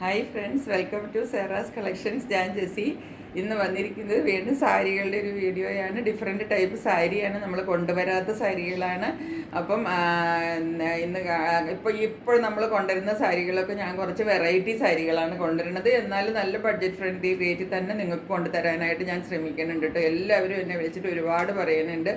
Hi friends, welcome to Seras collections. ഞാൻ ജെസി. ഇന്ന് വന്നിരിക്കുന്നത് വീണ്ടും സാരികളുടെ ഒരു വീഡിയോയാണ്. ഡിഫറെൻറ്റ് ടൈപ്പ് സാരിയാണ്, നമ്മൾ കൊണ്ടുവരാത്ത സാരികളാണ്. അപ്പം ഇപ്പോൾ നമ്മൾ കൊണ്ടുവരുന്ന സാരികളൊക്കെ ഞാൻ കുറച്ച് വെറൈറ്റി സാരികളാണ് കൊണ്ടുവരുന്നത്. എന്നാലും നല്ല ബഡ്ജറ്റ് ഫ്രണ്ട്ലി റേറ്റിൽ തന്നെ നിങ്ങൾക്ക് കൊണ്ടുതരാനായിട്ട് ഞാൻ ശ്രമിക്കുന്നുണ്ട് കേട്ടോ. എല്ലാവരും എന്നെ വിളിച്ചിട്ട് ഒരുപാട് പറയുന്നുണ്ട്.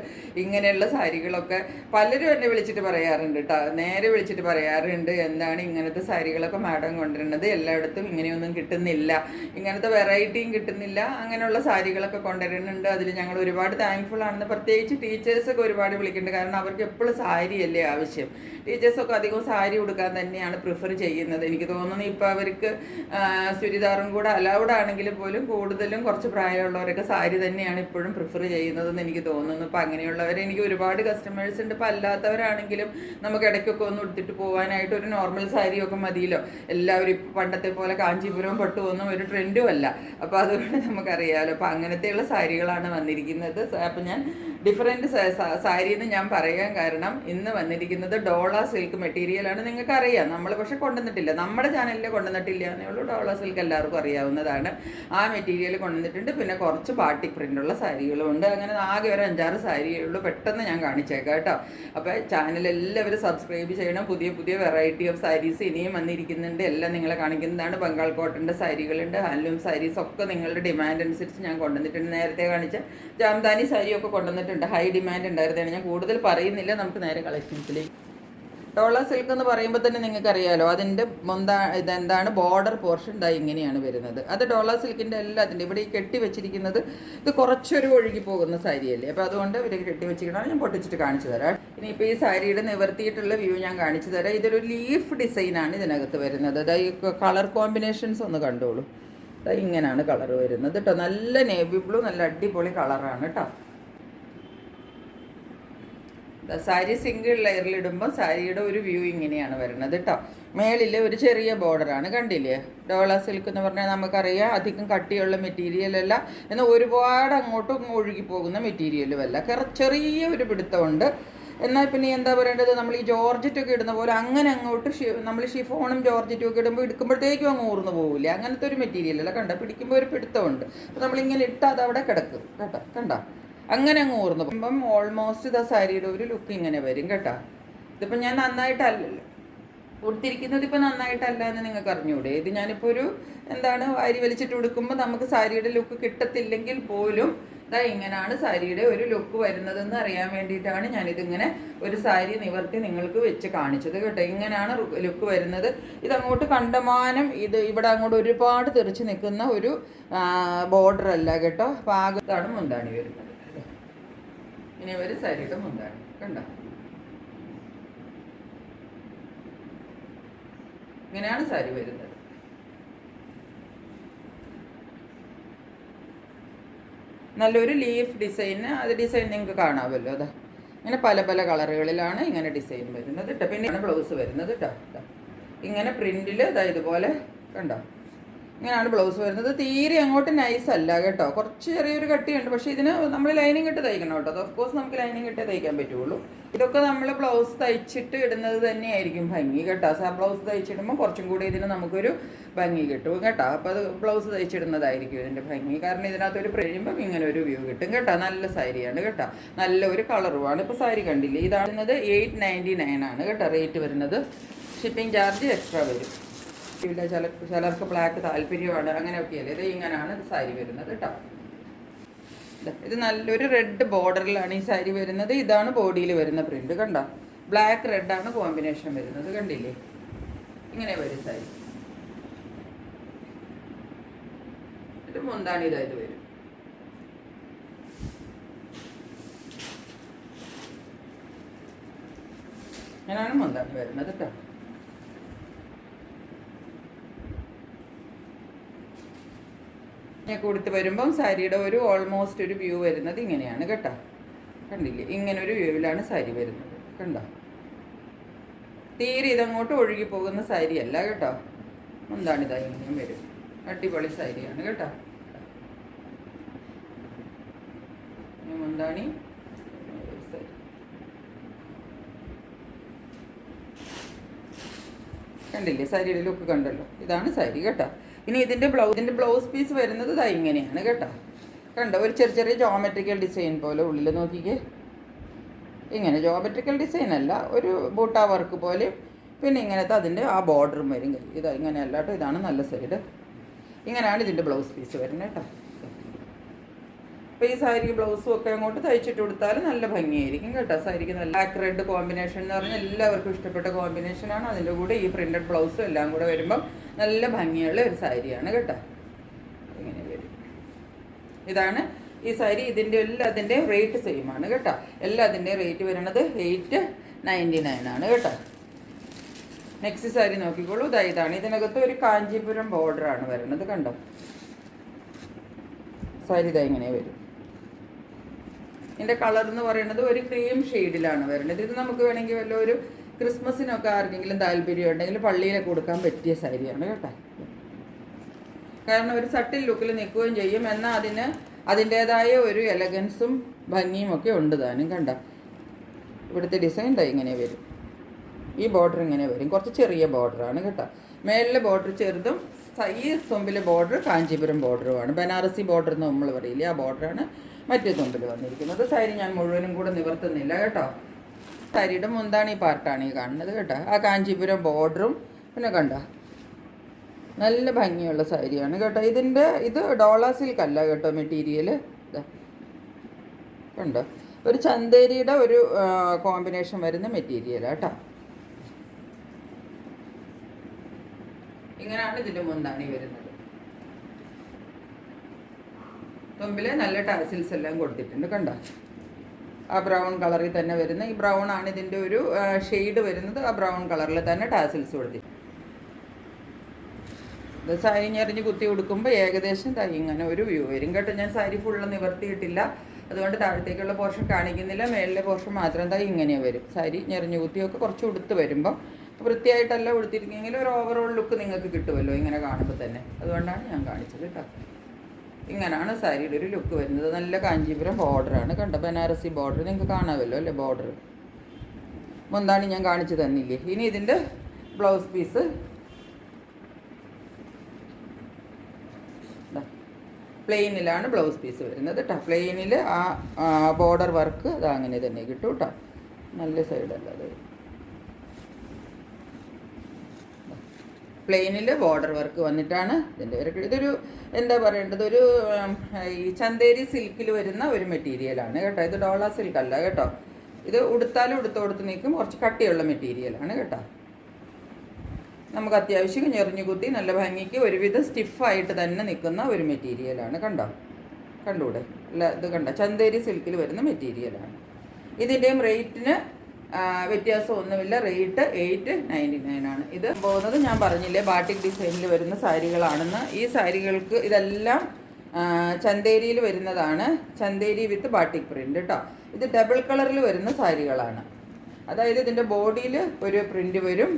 ഇങ്ങനെയുള്ള സാരികളൊക്കെ പലരും എന്നെ വിളിച്ചിട്ട് പറയാറുണ്ട് കേട്ടോ. നേരെ വിളിച്ചിട്ട് പറയാറുണ്ട്, എന്താണ് ഇങ്ങനത്തെ സാരികളൊക്കെ മാഡം കൊണ്ടുവരുന്നത്, എല്ലായിടത്തും ഇങ്ങനെയൊന്നും കിട്ടുന്നില്ല, ഇങ്ങനത്തെ വെറൈറ്റിയും കിട്ടുന്നില്ല, അങ്ങനെയുള്ള സാരികളൊക്കെ കൊണ്ടുവരുന്നുണ്ട്. അതിൽ ഞങ്ങൾ ഒരുപാട് താങ്ക്ഫുൾ ആണെന്ന്. പ്രത്യേകിച്ച് ടീച്ചേഴ്സൊക്കെ ഒരുപാട് വിളിക്കുന്നുണ്ട്. കാരണം അവർക്ക് എപ്പോഴും സാരിയല്ലേ ആവശ്യം. ടീച്ചേഴ്സൊക്കെ അധികം സാരി ഉടുക്കാൻ തന്നെയാണ് പ്രിഫർ ചെയ്യുന്നത്. എനിക്ക് തോന്നുന്നു ഇപ്പോൾ അവർക്ക് ചുരിദാറും കൂടെ അലൗഡ് ആണെങ്കിൽ പോലും കൂടുതലും കുറച്ച് പ്രായമുള്ളവരൊക്കെ സാരി തന്നെയാണ് ഇപ്പോഴും പ്രിഫർ ചെയ്യുന്നതെന്ന് എനിക്ക് തോന്നുന്നു. ഇപ്പം അങ്ങനെയുള്ളവരെ എനിക്ക് ഒരുപാട് കസ്റ്റമേഴ്സ് ഉണ്ട്. ഇപ്പം അല്ലാത്തവരാണെങ്കിലും നമുക്ക് ഇടയ്ക്കൊക്കെ ഒന്ന് ഉടുത്തിട്ട് പോകാനായിട്ട് ഒരു നോർമൽ സാരിയൊക്കെ മതിയല്ലോ. എല്ലാവരും ഇപ്പോൾ പണ്ടത്തെ പോലെ കാഞ്ചീപുരം പട്ടുമൊന്നും ഒരു ട്രെൻഡും അല്ല. അപ്പോൾ അതുകൊണ്ട് നമുക്കറിയാമല്ലോ. അപ്പോൾ അങ്ങനത്തെയുള്ള സാരികളാണ് വന്നിരിക്കുന്നത്. അപ്പം ഞാൻ ഡിഫറെൻറ്റ് സാരി എന്ന് ഞാൻ പറയാൻ കാരണം, ഇന്ന് വന്നിരിക്കുന്നത് ഡോള സിൽക്ക് മെറ്റീരിയലാണ്. നിങ്ങൾക്കറിയാം, നമ്മൾ പക്ഷെ കൊണ്ടുവന്നിട്ടില്ല, നമ്മുടെ ചാനലിൽ കൊണ്ടുവന്നിട്ടില്ല എന്നേ ഉള്ളൂ. ഡോള സിൽക്ക് എല്ലാവർക്കും അറിയാവുന്നതാണ്. ആ മെറ്റീരിയൽ കൊണ്ടുവന്നിട്ടുണ്ട്. പിന്നെ കുറച്ച് ബാട്ടിക് പ്രിൻ്റുള്ള സാരികളും ഉണ്ട്. അങ്ങനെ ആകെ ഒരു 5-6 സാരിയേ ഉള്ളൂ. പെട്ടെന്ന് ഞാൻ കാണിച്ചേക്കാം കേട്ടോ. അപ്പോൾ ചാനൽ എല്ലാവരും സബ്സ്ക്രൈബ് ചെയ്യണം. പുതിയ പുതിയ വെറൈറ്റി ഓഫ് സാരീസ് ഇനിയും വന്നിരിക്കുന്നുണ്ട്. എല്ലാം നിങ്ങളെ കാണിക്കുന്നതാണ്. ബംഗാൾ കോട്ടൻ്റെ സാരികളുണ്ട്, ഹാൻഡ്ലൂം സാരീസ് ഒക്കെ നിങ്ങളുടെ ഡിമാൻഡ് അനുസരിച്ച് ഞാൻ കൊണ്ടുവന്നിട്ടുണ്ട്. നേരത്തെ കാണിച്ച ജാംദാനി സാരിയൊക്കെ കൊണ്ടുവന്നിട്ടുണ്ട്. ഹൈ ഡിമാൻഡ് ഉണ്ടായിരുന്നതാണ്. ഞാൻ കൂടുതൽ പറയുന്നില്ല, നമുക്ക് നേരെ കളക്ഷൻസിലേക്ക്. ഡോള സിൽക്ക് എന്ന് പറയുമ്പോൾ തന്നെ നിങ്ങൾക്കറിയാലോ, അതിൻ്റെ ഇതെന്താണ് ബോർഡർ പോർഷൻ ഇതാ ഇങ്ങനെയാണ് വരുന്നത്. അത് ഡോള സിൽക്കിൻ്റെ എല്ലാത്തിൻ്റെ ഇവിടെ ഈ കെട്ടി വെച്ചിരിക്കുന്നത്, ഇത് കുറച്ചൊരു ഒഴുകി പോകുന്ന സാരിയല്ലേ. അപ്പോൾ അതുകൊണ്ട് ഇവർ കെട്ടി വെച്ചിരിക്കണം. ഞാൻ പൊട്ടിച്ചിട്ട് കാണിച്ചു തരാം. ഇനിയിപ്പോൾ ഈ സാരിയുടെ നിവർത്തിയിട്ടുള്ള വ്യൂ ഞാൻ കാണിച്ചു തരാം. ഇതൊരു ലീഫ് ഡിസൈനാണ് ഇതിനകത്ത് വരുന്നത്. അതായത് കളർ കോമ്പിനേഷൻസ് ഒന്ന് കണ്ടോളൂ. ഇങ്ങനെയാണ് കളർ വരുന്നത് കേട്ടോ. നല്ല നേവി ബ്ലൂ, നല്ല അടിപൊളി കളറാണ് കേട്ടോ. സാരി സിംഗിൾ ലെയറിലിടുമ്പോൾ സാരിയുടെ ഒരു വ്യൂ ഇങ്ങനെയാണ് വരുന്നത് കേട്ടോ. മേളിൽ ഒരു ചെറിയ ബോർഡറാണ്, കണ്ടില്ലേ. ഡോള സിൽക്ക് എന്ന് പറഞ്ഞാൽ നമുക്കറിയാം അധികം കട്ടിയുള്ള മെറ്റീരിയലല്ല, എന്നാൽ ഒരുപാട് അങ്ങോട്ടും ഒഴുകി പോകുന്ന മെറ്റീരിയലുമല്ല. ചെറിയ ഒരു പിടുത്തമുണ്ട്. എന്നാൽ പിന്നെ എന്താ പറയേണ്ടത്, നമ്മൾ ഈ ജോർജറ്റൊക്കെ ഇടുന്ന പോലെ അങ്ങനെ അങ്ങോട്ട് നമ്മൾ ഷിഫോണും ജോർജറ്റും ഒക്കെ ഇടുമ്പോൾ എടുക്കുമ്പോഴത്തേക്കും അങ്ങ് ഊർന്നു പോകില്ല. അങ്ങനത്തെ ഒരു മെറ്റീരിയലല്ല. കണ്ട, പിടിക്കുമ്പോൾ ഒരു പിടുത്തമുണ്ട്. അപ്പോൾ നമ്മളിങ്ങനെ ഇട്ടാൽ അത് അവിടെ കിടക്കും കേട്ടോ. കണ്ട, അങ്ങനെ അങ്ങ് ഊർന്നു പോകുമ്പം ഓൾമോസ്റ്റ് ഇതാ സാരിയുടെ ഒരു ലുക്ക് ഇങ്ങനെ വരും കേട്ടോ. ഇതിപ്പോൾ ഞാൻ നന്നായിട്ടല്ലല്ലോ ഉടുത്തിരിക്കുന്നത്, ഇപ്പോൾ നന്നായിട്ടല്ല എന്ന് നിങ്ങൾക്ക് അറിഞ്ഞൂടെ. ഇത് ഞാനിപ്പോൾ ഒരു എന്താണ് വാരി വലിച്ചിട്ട് ഉടുക്കുമ്പോൾ നമുക്ക് സാരിയുടെ ലുക്ക് കിട്ടത്തില്ലെങ്കിൽ പോലും ഇതാ ഇങ്ങനെയാണ് സാരിയുടെ ഒരു ലുക്ക് വരുന്നതെന്ന് അറിയാൻ വേണ്ടിയിട്ടാണ് ഞാനിതിങ്ങനെ ഒരു സാരി നിവർത്തി നിങ്ങൾക്ക് വെച്ച് കാണിച്ചത് കേട്ടോ. ഇങ്ങനെയാണ് ലുക്ക് വരുന്നത്. ഇതങ്ങോട്ട് കണ്ടമാനം ഇവിടെ അങ്ങോട്ട് ഒരുപാട് തെറിച്ച് നിൽക്കുന്ന ഒരു ബോർഡർ അല്ല കേട്ടോ. പാകത്താണ് മുന്താണി വരുന്നത്. ഇനി ഒരു സാരിയുടെ മുന്താണി കണ്ടോ. ഇങ്ങനെയാണ് സാരി വരുന്നത്. നല്ലൊരു ലീഫ് ഡിസൈൻ, അത് ഡിസൈൻ നിങ്ങൾക്ക് കാണാമല്ലോ. അതാ ഇങ്ങനെ പല പല കളറുകളിലാണ് ഇങ്ങനെ ഡിസൈൻ വരുന്നത് കേട്ടോ. പിന്നെ ബ്ലൗസ് വരുന്നത് കേട്ടോ. ഇങ്ങനെ പ്രിന്റിൽ ഇതുപോലെ കണ്ടോ. ഇങ്ങനെയാണ് ബ്ലൗസ് വരുന്നത്. തീരെ അങ്ങോട്ട് നൈസ് അല്ല കേട്ടോ. കുറച്ച് ചെറിയൊരു കട്ടിയുണ്ട്. പക്ഷേ ഇതിന് നമ്മൾ ലൈനിങ് ഇട്ട് തയ്ക്കണം കേട്ടോ. അത് ഓഫ് കോഴ്സ് നമുക്ക് ലൈനിങ് ഇട്ടേ തയ്ക്കാൻ പറ്റുള്ളൂ. ഇതൊക്കെ നമ്മൾ ബ്ലൗസ് തയ്ച്ചിട്ട് ഇടുന്നത് തന്നെയായിരിക്കും ഭംഗി കേട്ടോ. ബ്ലൗസ് തയ്ച്ചിടുമ്പോൾ കുറച്ചും കൂടി ഇതിന് നമുക്കൊരു ഭംഗി കിട്ടും കേട്ടോ. അപ്പോൾ അത് ബ്ലൗസ് തയ്ച്ചിടുന്നതായിരിക്കും ഇതിൻ്റെ ഭംഗി. കാരണം ഇതിനകത്തൊരു കഴിയുമ്പം ഇങ്ങനെ ഒരു വ്യൂ കിട്ടും കേട്ടോ. നല്ല സാരിയാണ് കേട്ടോ. നല്ല ഒരു കളറുമാണ്. ഇപ്പോൾ സാരി കണ്ടില്ലേ, ഇതാണുന്നത് 899 ആണ് കേട്ടോ റേറ്റ് വരുന്നത്. ഷിപ്പിംഗ് ചാർജ് എക്സ്ട്രാ വരും. ഇല്ല, ചിലർക്ക് ബ്ലാക്ക് താല്പര്യമാണ്, അങ്ങനെയൊക്കെയല്ലേ. ഇത് ഇങ്ങനെയാണ് സാരി വരുന്നത് കേട്ടോ. ഇത് നല്ലൊരു റെഡ് ബോർഡറിലാണ് ഈ സാരി വരുന്നത്. ഇതാണ് ബോഡിയിൽ വരുന്ന പ്രിന്റ് കണ്ടോ. ബ്ലാക്ക് റെഡാണ് കോമ്പിനേഷൻ വരുന്നത്, കണ്ടില്ലേ. ഇങ്ങനെ വരും സാരി. ഇത് മുന്താണി ഇതായത് വരും. ഇങ്ങനെയാണ് മുന്താണി വരുന്നത് കേട്ടോ. കൊടുത്ത് വരുമ്പം സാരിയുടെ ഒരു ഓൾമോസ്റ്റ് ഒരു വ്യൂ വരുന്നത് ഇങ്ങനെയാണ് കേട്ടോ. കണ്ടില്ലേ, ഇങ്ങനെ ഒരു വ്യൂവിലാണ് സാരി വരുന്നത് കണ്ടോ. തീരെ ഇതങ്ങോട്ട് ഒഴുകി പോകുന്ന സാരി അല്ല കേട്ടോ. മുന്താണിതാ ഇങ്ങനെയും വരും. അടിപൊളി സാരിയാണ് കേട്ടോ. മുന്താണി സാരി കണ്ടില്ലേ സാരിയുടെ ലുക്ക് കണ്ടല്ലോ. ഇതാണ് സാരി കേട്ടോ. ഇനി ഇതിൻ്റെ ബ്ലൗസ് പീസ് വരുന്നത് ഇതാ ഇങ്ങനെയാണ് കേട്ടോ. കണ്ടോ, ഒരു ചെറിയ ചെറിയ ജോമെട്രിക്കൽ ഡിസൈൻ പോലെ ഉള്ളിൽ നോക്കിക്കേ. ഇങ്ങനെ ജോമെട്രിക്കൽ ഡിസൈൻ അല്ല, ഒരു ബൂട്ട വർക്ക് പോലെ. പിന്നെ ഇങ്ങനത്തെ അതിൻ്റെ ആ ബോർഡറും വരും. ഇതാ ഇങ്ങനെയല്ല കേട്ടോ, ഇതാണ് നല്ല സൈഡ്. ഇങ്ങനെയാണ് ഇതിൻ്റെ ബ്ലൗസ് പീസ് വരുന്നത് കേട്ടോ. അപ്പോൾ ഈ സാരിക്ക് ബ്ലൗസും ഒക്കെ അങ്ങോട്ട് തയ്ച്ചിട്ട് കൊടുത്താൽ നല്ല ഭംഗിയായിരിക്കും കേട്ടോ. സാരിക്ക് നല്ല ബ്ലാക്ക് റെഡ് കോമ്പിനേഷൻ എന്ന് പറഞ്ഞാൽ എല്ലാവർക്കും ഇഷ്ടപ്പെട്ട കോമ്പിനേഷനാണ്. അതിൻ്റെ കൂടെ ഈ പ്രിൻറ്റഡ് ബ്ലൗസും എല്ലാം കൂടെ വരുമ്പം നല്ല ഭംഗിയുള്ള ഒരു സാരിയാണ് കേട്ടോ. ഇങ്ങനെ വരും. ഇതാണ് ഈ സാരി. ഇതിൻ്റെ എല്ലാത്തിൻ്റെയും റേറ്റ് സെയിം ആണ് കേട്ടോ. എല്ലാത്തിൻ്റെയും റേറ്റ് വരുന്നത് 899 ആണ് കേട്ടോ. നെക്സ്റ്റ് സാരി നോക്കിക്കോളൂ. ഇതാണ്. ഇതിനകത്ത് ഒരു കാഞ്ചീപുരം ബോർഡറാണ് വരുന്നത് കണ്ടോ. സാരി ഇതാ ഇങ്ങനെ വരും. ഇതിൻ്റെ കളർ എന്ന് പറയുന്നത് ഒരു ക്രീം ഷെയ്ഡിലാണ് വരുന്നത്. ഇത് നമുക്ക് വേണമെങ്കിൽ വല്ല ഒരു ക്രിസ്മസിനൊക്കെ ആർക്കെങ്കിലും താല്പര്യം ഉണ്ടെങ്കിൽ പള്ളിയിലൊക്കെ കൊടുക്കാൻ പറ്റിയ സാരിയാണ് കേട്ടോ. കാരണം ഒരു സട്ടിൽ ലുക്കിൽ നിൽക്കുകയും ചെയ്യും, എന്നാൽ അതിൻ്റേതായ ഒരു എലഗൻസും ഭംഗിയും ഒക്കെ ഉണ്ട് താനും കണ്ട. ഇവിടുത്തെ ഡിസൈൻ ഇങ്ങനെ വരും. ഈ ബോർഡർ ഇങ്ങനെ വരും. കുറച്ച് ചെറിയ ബോർഡറാണ് കേട്ടോ. മേളിലെ ബോർഡർ ചെറുതും ഈ തുമ്പിലെ ബോർഡർ കാഞ്ചീപുരം ബോർഡറുമാണ്. ബനാറസി ബോർഡർ എന്ന് നമ്മൾ പറയില്ലേ, ആ ബോർഡറാണ് മറ്റേ തുമ്പിൽ വന്നിരിക്കുന്നത്. സാരി ഞാൻ മുഴുവനും കൂടെ നിവർത്തുന്നില്ല കേട്ടോ. സാരിയുടെ മുന്താണി പാർട്ടാണ് ഈ കാണുന്നത് കേട്ടോ. ആ കാഞ്ചീപുരം ബോർഡറും പിന്നെ കണ്ട നല്ല ഭംഗിയുള്ള സാരിയാണ് കേട്ടോ. ഇത് ഡോള സിൽക്ക് അല്ല കേട്ടോ മെറ്റീരിയൽ. കണ്ടോ, ഒരു ചന്തേരിയുടെ ഒരു കോമ്പിനേഷൻ വരുന്ന മെറ്റീരിയലാണ് കേട്ടോ. ഇങ്ങനെയാണ് ഇതിൻ്റെ മുന്താണി വരുന്നത്. തുമ്പിൽ നല്ല ടാസിൽസ് എല്ലാം കൊടുത്തിട്ടുണ്ട് കണ്ടോ. ആ ബ്രൗൺ കളറിൽ തന്നെ വരുന്ന ഈ ബ്രൗൺ ആണ് ഇതിൻ്റെ ഒരു ഷെയ്ഡ് വരുന്നത്. ആ ബ്രൗൺ കളറിൽ തന്നെ ടാസിൽസ് കൊടുത്തിട്ടുണ്ട്. ഇത് സാരി ഞെറിഞ്ഞ് കുത്തി കൊടുക്കുമ്പോൾ ഏകദേശം ഇങ്ങനെ ഒരു വ്യൂ വരും കേട്ടോ. ഞാൻ സാരി ഫുള്ള് നിവർത്തിയിട്ടില്ല, അതുകൊണ്ട് താഴത്തേക്കുള്ള പോർഷൻ കാണിക്കുന്നില്ല. മേളിലെ പോർഷൻ മാത്രം ഇങ്ങനെ വരും. സാരി ഞെറിഞ്ഞ് കുത്തിയൊക്കെ കുറച്ച് ഉടുത്ത് വരുമ്പോൾ വൃത്തിയായിട്ടല്ല ഉടുത്തിരിക്കുമെങ്കിൽ ഒരു ഓവറോൾ ലുക്ക് നിങ്ങൾക്ക് കിട്ടുമല്ലോ ഇങ്ങനെ കാണുമ്പോൾ തന്നെ. അതുകൊണ്ടാണ് ഞാൻ കാണിച്ചത് കേട്ടോ. ഇങ്ങനെയാണ് സാരിയുടെ ഒരു ലുക്ക് വരുന്നത്. നല്ല കാഞ്ചീപുരം ബോർഡറാണ് കണ്ടോ. ബനാറസി ബോർഡർ നിങ്ങൾക്ക് കാണാമല്ലോ അല്ലേ ബോർഡർ. മുന്താണി ഞാൻ കാണിച്ചു തന്നില്ലേ. ഇനി ഇതിൻ്റെ ബ്ലൗസ് പീസ് പ്ലെയിനിലാണ് ബ്ലൗസ് പീസ് വരുന്നത് കേട്ടോ. പ്ലെയിനിൽ ആ ബോർഡർ വർക്ക് അത് അങ്ങനെ തന്നെ കിട്ടും കേട്ടോ. നല്ല സൈഡല്ല അത്. പ്ലെയിനിൽ ബോർഡർ വർക്ക് വന്നിട്ടാണ് ഇതിൻ്റെ ഒരു ഇതൊരു എന്താ പറയേണ്ടത്, ഒരു ഈ ചന്തേരി സിൽക്കിൽ വരുന്ന ഒരു മെറ്റീരിയലാണ് കേട്ടോ. ഇത് ഡോള സിൽക്ക് അല്ല കേട്ടോ. ഇത് ഉടുത്താലും ഉടുത്ത് നിൽക്കും. കുറച്ച് കട്ടിയുള്ള മെറ്റീരിയലാണ് കേട്ടോ. നമുക്ക് അത്യാവശ്യം ഞെറിഞ്ഞു കുത്തി നല്ല ഭംഗിക്ക് ഒരുവിധം സ്റ്റിഫായിട്ട് തന്നെ നിൽക്കുന്ന ഒരു മെറ്റീരിയലാണ് കണ്ടോ. കണ്ടൂടെ അല്ല, ഇത് കണ്ടോ ചന്തേരി സിൽക്കിൽ വരുന്ന മെറ്റീരിയലാണ്. ഇതിൻ്റെയും റേറ്റിന് വ്യത്യാസമൊന്നുമില്ല. റേറ്റ് 899 ആണ്. ഇത് പോകുന്നത് ഞാൻ പറഞ്ഞില്ലേ ബാട്ടിക് ഡിസൈനിൽ വരുന്ന സാരികളാണെന്ന്. ഈ സാരികൾക്ക് ഇതെല്ലാം ചന്തേരിയിൽ വരുന്നതാണ്. ചന്തേരി വിത്ത് ബാട്ടിക് പ്രിൻ്റ് കേട്ടോ. ഇത് ഡബിൾ കളറിൽ വരുന്ന സാരികളാണ്. അതായത് ഇതിൻ്റെ ബോഡിയിൽ ഒരു പ്രിൻ്റ് വരും,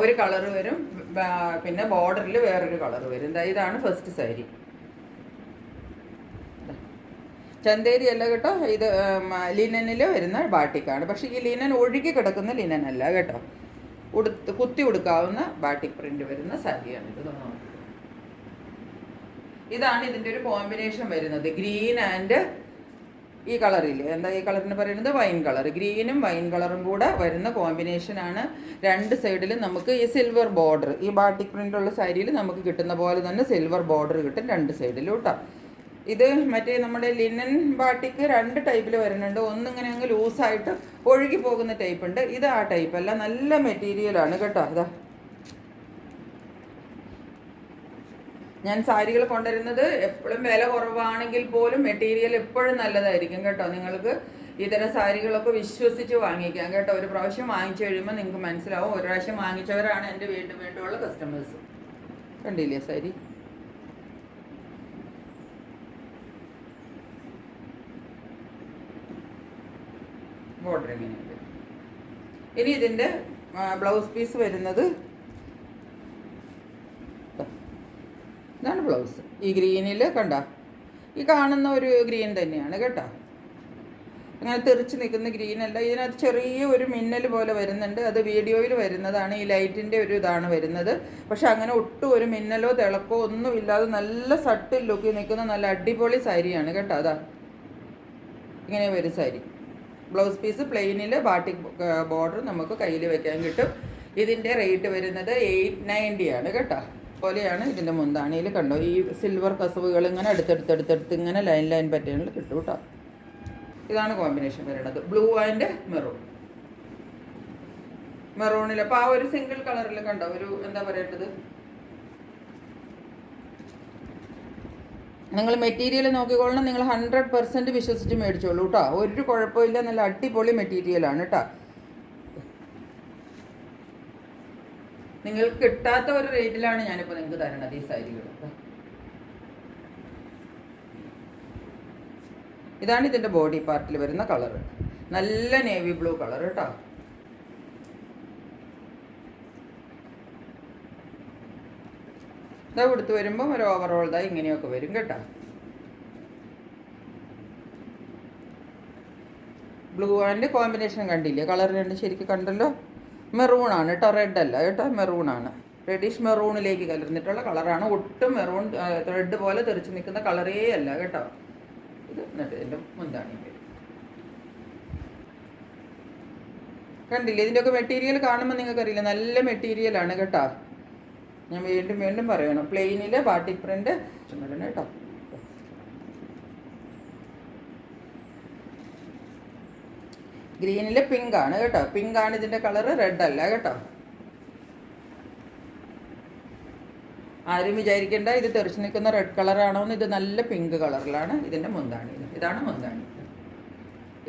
ഒരു കളർ വരും, പിന്നെ ബോർഡറിൽ വേറൊരു കളർ വരും. ഇതാണ് ഫസ്റ്റ് സാരി. ചന്തേരി അല്ല കേട്ടോ, ഇത് ലിനനിൽ വരുന്ന ബാട്ടിക്കാണ്. പക്ഷേ ഈ ലിനൻ ഒഴുകി കിടക്കുന്ന ലിനൻ അല്ല കേട്ടോ. കുത്തി ഉടുക്കാവുന്ന ബാട്ടിക് പ്രിന്റ് വരുന്ന സാരിയാണ് ഇത്. ഇതാണ് ഇതിൻ്റെ ഒരു കോമ്പിനേഷൻ വരുന്നത്. ഗ്രീൻ ആൻഡ് ഈ കളറില്ലേ, എന്താ ഈ കളറിന് പറയുന്നത്, വൈൻ കളർ. ഗ്രീനും വൈൻ കളറും കൂടെ വരുന്ന കോമ്പിനേഷനാണ്. രണ്ട് സൈഡിലും നമുക്ക് ഈ സിൽവർ ബോർഡർ, ഈ ബാട്ടിക് പ്രിൻ്റുള്ള സാരിയിൽ നമുക്ക് കിട്ടുന്ന പോലെ തന്നെ സിൽവർ ബോർഡർ കിട്ടും രണ്ട് സൈഡിലും കേട്ടോ. ഇത് മറ്റേ നമ്മുടെ ലിനൻ ബാട്ടിക്ക് രണ്ട് ടൈപ്പിൽ വരുന്നുണ്ട്. ഒന്നിങ്ങനെ അങ്ങ് ലൂസായിട്ട് ഒഴുകി പോകുന്ന ടൈപ്പ് ഉണ്ട്. ഇത് ആ ടൈപ്പ് അല്ല, നല്ല മെറ്റീരിയലാണ് കേട്ടോ. അതാ ഞാൻ സാരികൾ കൊണ്ടുവരുന്നത് എപ്പോഴും വില കുറവാണെങ്കിൽ പോലും മെറ്റീരിയൽ എപ്പോഴും നല്ലതായിരിക്കും കേട്ടോ. നിങ്ങൾക്ക് ഇതര സാരികളൊക്കെ വിശ്വസിച്ച് വാങ്ങിക്കാം കേട്ടോ. ഒരു പ്രാവശ്യം വാങ്ങിച്ചു കഴിയുമ്പോൾ നിങ്ങൾക്ക് മനസ്സിലാവും. ഒരു പ്രാവശ്യം വാങ്ങിച്ചവരാണ് എൻ്റെ വീണ്ടുമുള്ള കസ്റ്റമേഴ്സ്. കണ്ടില്ലേ സാരി? ബോർഡർ എങ്ങനെയുണ്ട്. ഇനി ഇതിൻ്റെ ബ്ലൗസ് പീസ് വരുന്നത് ഇതാണ് ബ്ലൗസ്. ഈ ഗ്രീനിൽ കണ്ട, ഈ കാണുന്ന ഒരു ഗ്രീൻ തന്നെയാണ് കേട്ടോ. അങ്ങനെ തെറിച്ച് നിൽക്കുന്ന ഗ്രീൻ അല്ല. ഇതിനകത്ത് ചെറിയ ഒരു മിന്നൽ പോലെ വരുന്നുണ്ട്. അത് വീഡിയോയിൽ വരുന്നതാണ്, ഈ ലൈറ്റിൻ്റെ ഒരു ഇതാണ് വരുന്നത്. പക്ഷെ അങ്ങനെ ഒട്ടും ഒരു മിന്നലോ തിളക്കോ ഒന്നുമില്ലാതെ നല്ല സട്ടിൽ ലുക്കിൽ നിൽക്കുന്ന നല്ല അടിപൊളി സാരിയാണ് കേട്ടോ. അതാ ഇങ്ങനെ വരും സാരി. ബ്ലൗസ് പീസ് പ്ലെയിനിൽ ബാട്ടിക് ബോർഡർ നമുക്ക് കയ്യിൽ വെക്കാൻ കിട്ടും. ഇതിൻ്റെ റേറ്റ് വരുന്നത് 890 ആണ് കേട്ടോ. പോലെയാണ് ഇതിൻ്റെ മുന്താണിയിൽ കണ്ടോ, ഈ സിൽവർ കസവുകൾ ഇങ്ങനെ അടുത്തടുത്തടുത്തടുത്ത് ഇങ്ങനെ ലൈൻ ലൈൻ പാറ്റേണിൽ കിട്ടും കേട്ടോ. ഇതാണ് കോമ്പിനേഷൻ വരുന്നത്, ബ്ലൂ ആൻഡ് മെറൂൺ. മെറൂണിൽ അപ്പോൾ ആ ഒരു സിംഗിൾ കളറിൽ കണ്ടോ, ഒരു എന്താ പറയേണ്ടത്, നിങ്ങൾ മെറ്റീരിയൽ നോക്കിക്കൊള്ളണം. നിങ്ങൾ 100% വിശ്വസിച്ച് മേടിച്ചോളൂ കേട്ടോ. ഒരു കുഴപ്പമില്ല, നല്ല അടിപൊളി മെറ്റീരിയലാണ് കേട്ടോ. നിങ്ങൾക്ക് കിട്ടാത്ത ഒരു റേറ്റിലാണ് ഞാനിപ്പോൾ നിങ്ങൾക്ക് തരണത് ഈ സാരികൾ. ഇതാണ് ഇതിൻ്റെ ബോഡി പാർട്ടിൽ വരുന്ന കളർ, നല്ല നേവി ബ്ലൂ കളർ കേട്ടോ. ഇതാ കൊടുത്ത് വരുമ്പോൾ ഒരു ഓവറോൾ ഇതാ ഇങ്ങനെയൊക്കെ വരും കേട്ടോ. ബ്ലൂ ആൻഡ് കോമ്പിനേഷൻ കണ്ടില്ലേ, കളർ രണ്ട് ശരിക്കും കണ്ടല്ലോ. മെറൂണാണ് കേട്ടോ, റെഡ് അല്ല കേട്ടോ, മെറൂണാണ്. റെഡിഷ് മെറൂണിലേക്ക് കലർന്നിട്ടുള്ള കളറാണ്. ഒട്ടും മെറൂൺ റെഡ് പോലെ തെറിച്ച് നിൽക്കുന്ന കളറേ അല്ല കേട്ടോ. ഇത് എന്നിട്ട് ഇതിൻ്റെ മുന്താണി വരും. കണ്ടില്ലേ, ഇതിൻ്റെയൊക്കെ മെറ്റീരിയൽ കാണുമ്പോൾ നിങ്ങൾക്കറിയില്ല, നല്ല മെറ്റീരിയലാണ് കേട്ടോ. ഞാൻ വീണ്ടും വീണ്ടും പറയണം, പ്ലെയിനിൽ ബാട്ടിക് പ്രിൻ്റ് കേട്ടോ. ഗ്രീനിൽ പിങ്ക് ആണ് കേട്ടോ, പിങ്ക് ആണ് ഇതിൻ്റെ കളറ്, റെഡ് അല്ല കേട്ടോ. ആരും വിചാരിക്കേണ്ട ഇത് തെറിച്ച് നിൽക്കുന്ന റെഡ് കളറാണോ എന്ന്. ഇത് നല്ല പിങ്ക് കളറിലാണ് ഇതിൻ്റെ മുന്താണി. ഇതാണ് മുന്താണി,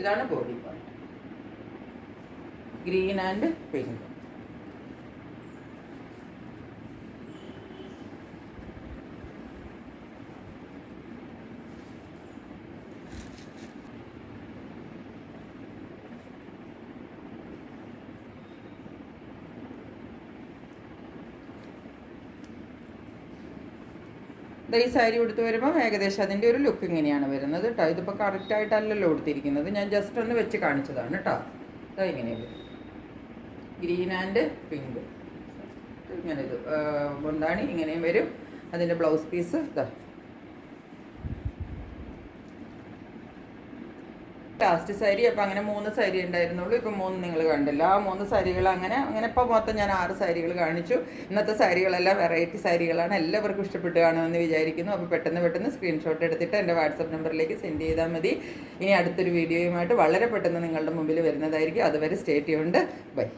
ഇതാണ് body part, green and pink. ഈ സാരി കൊടുത്ത് വരുമ്പോൾ ഏകദേശം അതിൻ്റെ ഒരു ലുക്ക് ഇങ്ങനെയാണ് വരുന്നത് കേട്ടോ. ഇതിപ്പോൾ കറക്റ്റായിട്ടല്ലല്ലോ കൊടുത്തിരിക്കുന്നത്, ഞാൻ ജസ്റ്റ് ഒന്ന് വെച്ച് കാണിച്ചതാണ് കേട്ടോ. അതാ ഇങ്ങനെ വരും, ഗ്രീൻ ആൻഡ് പിങ്ക്. ഇങ്ങനെ ഇത് എന്താണ് ഇങ്ങനെയും വരും. അതിൻ്റെ ബ്ലൗസ് പീസ് ഇതാ ലാസ്റ്റ് സാരി. അപ്പോൾ അങ്ങനെ 3 സാരി ഉണ്ടായിരുന്നുള്ളൂ, ഇപ്പം 3 നിങ്ങൾ കണ്ടില്ല. ആ 3 സാരികൾ അങ്ങനെ ഇപ്പോൾ മൊത്തം ഞാൻ 6 സാരികൾ കാണിച്ചു. ഇന്നത്തെ സാരികളെല്ലാം വെറൈറ്റി സാരികളാണ്, എല്ലാവർക്കും ഇഷ്ടപ്പെട്ട് കാണുമെന്ന് വിചാരിക്കുന്നു. അപ്പോൾ പെട്ടെന്ന് സ്ക്രീൻഷോട്ട് എടുത്തിട്ട് എൻ്റെ വാട്സപ്പ് നമ്പറിലേക്ക് സെൻഡ് ചെയ്താൽ മതി. ഇനി അടുത്തൊരു വീഡിയോയുമായിട്ട് വളരെ പെട്ടെന്ന് നിങ്ങളുടെ മുമ്പിൽ വരുന്നതായിരിക്കും. അതുവരെ സ്റ്റേ ട്യൂൺഡ്. ബൈ.